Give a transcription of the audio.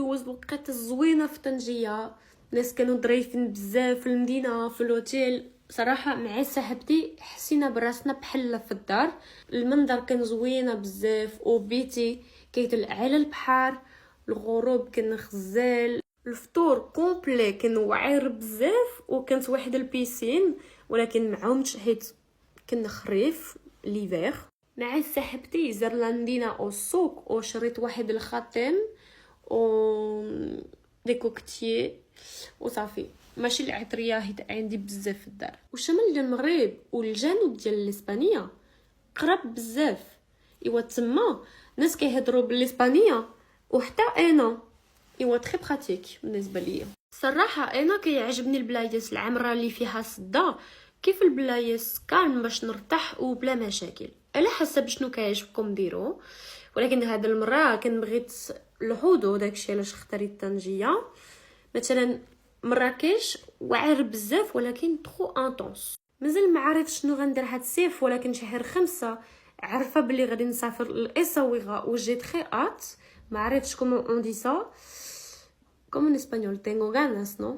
دوز وقت زوينه في طنجيه. الناس كانوا ظريفين بزاف في المدينه في الاوتيل. صراحه مع صاحبتي حسينا براسنا بحال في الدار. المنظر كان زوينه بزاف وبيتي كيطل على البحر. الغروب كان خزال. الفطور كومبلي كان واعر بزاف وكانت واحد البيسين ولكن معهمش حيت كنا خريف ليفير. مع صاحبتي زرنا المدينه او السوق وشريت واحد الخاتم و دي كوكتيي وصافي. ماشي العطريه حيت عندي بزاف في الدار. وشمال ديال المغرب والجنوب ديال الاسبانيه قرب بزاف. ايوا تما الناس كيهضروا بالاسبانيه وحتى انا ايوا تري براتيك بالنسبه ليا. صراحه انا كيعجبني البلايص العمره اللي فيها صدا، كيف البلايص كان باش نرتاح وبلا مشاكل. على حسب شنو كيعجبكم ديروا، ولكن هذا المره كنبغيت الهدوء. داكشي علاش اختاريت طنجيه. مثلا مراكش واعر بزاف ولكن ترو انطونس. مازال ما عرفت شنو غندير هاد الصيف، ولكن شهر 5 عارفه بلي غادي نسافر لإصاويغا وجي تري ات. ما عرفتش كومون اون دي سا كوم ان اسبانيول. tengo ganas no